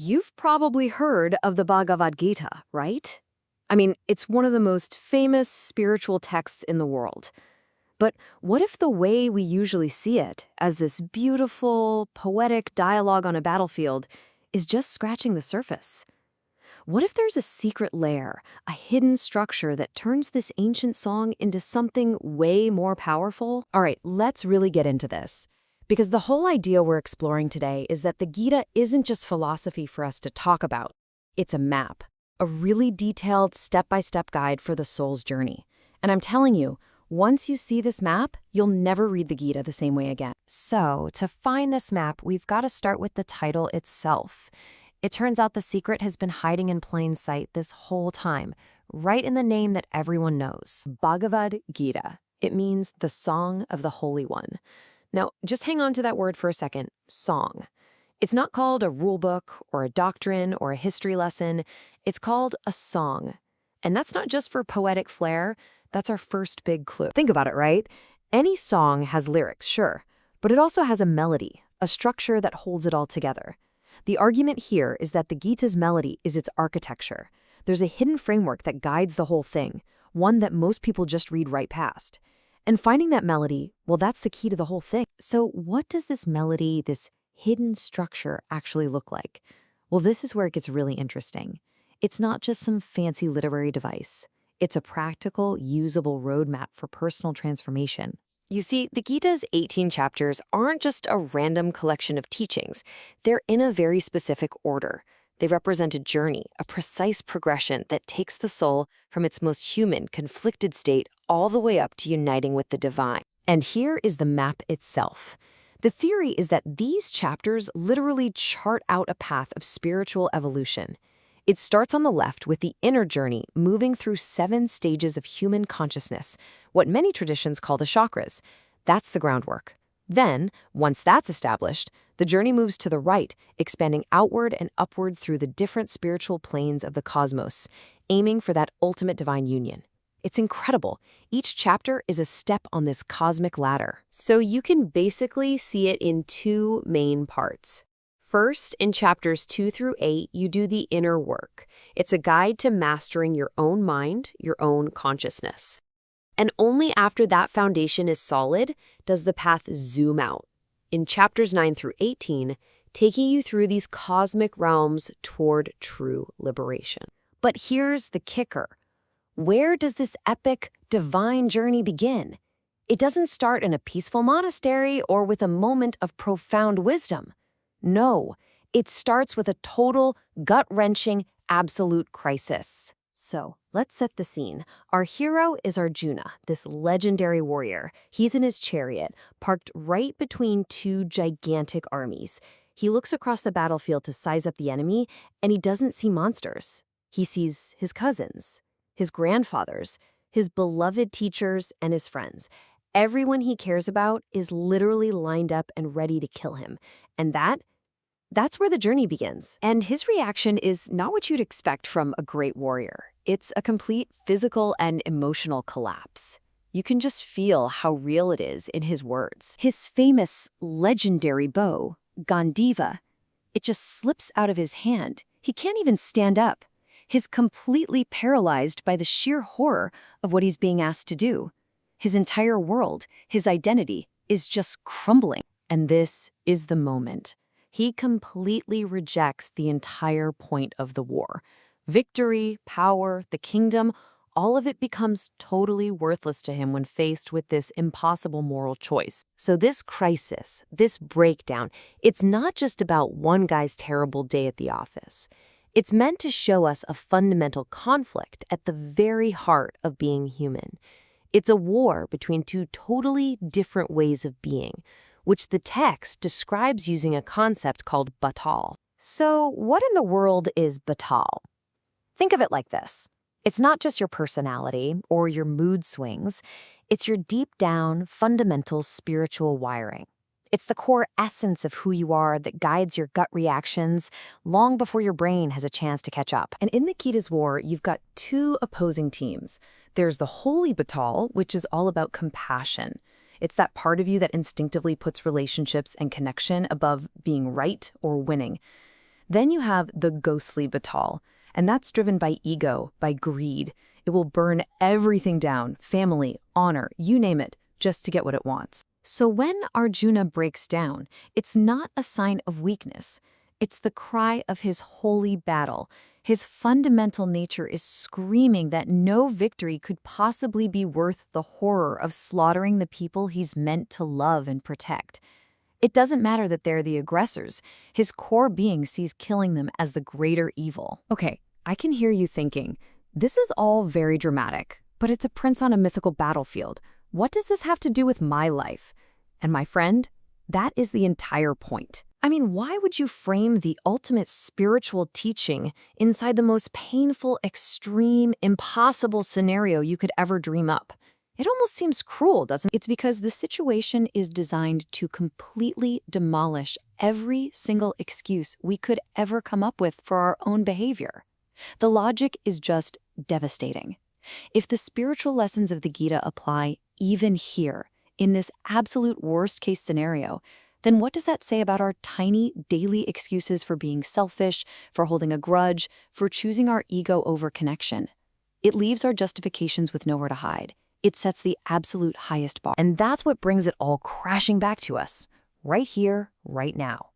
You've probably heard of the Bhagavad Gita, right? I mean, it's one of the most famous spiritual texts in the world. But what if the way we usually see it, as this beautiful, poetic dialogue on a battlefield, is just scratching the surface? What if there's a secret layer, a hidden structure that turns this ancient song into something way more powerful? All right, let's really get into this. Because the whole idea we're exploring today is that the Gita isn't just philosophy for us to talk about. It's a map, a really detailed step-by-step guide for the soul's journey. And I'm telling you, once you see this map, you'll never read the Gita the same way again. So, to find this map, we've got to start with the title itself. It turns out the secret has been hiding in plain sight this whole time, right in the name that everyone knows. Bhagavad Gita. It means the Song of the Holy One. Now, just hang on to that word for a second, song. It's not called a rule book or a doctrine or a history lesson. It's called a song. And that's not just for poetic flair. That's our first big clue. Think about it, right? Any song has lyrics, sure, but it also has a melody, a structure that holds it all together. The argument here is that the Gita's melody is its architecture. There's a hidden framework that guides the whole thing, one that most people just read right past. And finding that melody, well, that's the key to the whole thing. So what does this melody, this hidden structure actually look like? Well, this is where it gets really interesting. It's not just some fancy literary device. It's a practical, usable roadmap for personal transformation. You see, the Gita's 18 chapters aren't just a random collection of teachings. They're in a very specific order. They represent a journey, a precise progression that takes the soul from its most human, conflicted state all the way up to uniting with the divine. And here is the map itself. The theory is that these chapters literally chart out a path of spiritual evolution. It starts on the left with the inner journey, moving through 7 stages of human consciousness, what many traditions call the chakras. That's the groundwork. Then, once that's established, the journey moves to the right, expanding outward and upward through the different spiritual planes of the cosmos, aiming for that ultimate divine union. It's incredible. Each chapter is a step on this cosmic ladder. So you can basically see it in 2 main parts. First, in chapters 2 through 8, you do the inner work. It's a guide to mastering your own mind, your own consciousness. And only after that foundation is solid does the path zoom out. In chapters 9 through 18, taking you through these cosmic realms toward true liberation. But here's the kicker. Where does this epic, divine journey begin? It doesn't start in a peaceful monastery or with a moment of profound wisdom. No, it starts with a total, gut-wrenching, absolute crisis. So, let's set the scene. Our hero is Arjuna, this legendary warrior. He's in his chariot, parked right between 2 gigantic armies. He looks across the battlefield to size up the enemy, and he doesn't see monsters. He sees his cousins, his grandfathers, his beloved teachers, and his friends. Everyone he cares about is literally lined up and ready to kill him. And that's where the journey begins. And his reaction is not what you'd expect from a great warrior. It's a complete physical and emotional collapse. You can just feel how real it is in his words. His famous, legendary bow, Gandiva, it just slips out of his hand. He can't even stand up. He's completely paralyzed by the sheer horror of what he's being asked to do. His entire world, his identity, is just crumbling. And this is the moment. He completely rejects the entire point of the war. Victory, power, the kingdom, all of it becomes totally worthless to him when faced with this impossible moral choice. So this crisis, this breakdown, it's not just about one guy's terrible day at the office. It's meant to show us a fundamental conflict at the very heart of being human. It's a war between 2 totally different ways of being, which the text describes using a concept called batal. So what in the world is batal? Think of it like this. It's not just your personality or your mood swings. It's your deep down, fundamental spiritual wiring. It's the core essence of who you are that guides your gut reactions long before your brain has a chance to catch up. And in the Gita's war, you've got 2 opposing teams. There's the holy batal, which is all about compassion. It's that part of you that instinctively puts relationships and connection above being right or winning. Then you have the ghostly Vital, and that's driven by ego, by greed. It will burn everything down, family, honor, you name it, just to get what it wants. So when Arjuna breaks down, it's not a sign of weakness. It's the cry of his holy battle. His fundamental nature is screaming that no victory could possibly be worth the horror of slaughtering the people he's meant to love and protect. It doesn't matter that they're the aggressors. His core being sees killing them as the greater evil. Okay, I can hear you thinking, this is all very dramatic, but it's a prince on a mythical battlefield. What does this have to do with my life? And my friend, that is the entire point. I mean, why would you frame the ultimate spiritual teaching inside the most painful, extreme, impossible scenario you could ever dream up? It almost seems cruel, doesn't it? It's because the situation is designed to completely demolish every single excuse we could ever come up with for our own behavior. The logic is just devastating. If the spiritual lessons of the Gita apply even here, in this absolute worst-case scenario, then what does that say about our tiny daily excuses for being selfish, for holding a grudge, for choosing our ego over connection? It leaves our justifications with nowhere to hide. It sets the absolute highest bar. And that's what brings it all crashing back to us, right here, right now.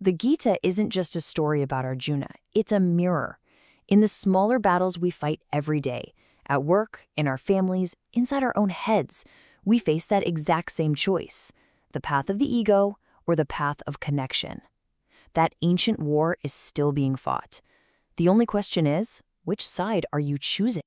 The Gita isn't just a story about Arjuna, it's a mirror. In the smaller battles we fight every day, at work, in our families, inside our own heads, we face that exact same choice, the path of the ego or the path of connection. That ancient war is still being fought. The only question is, which side are you choosing?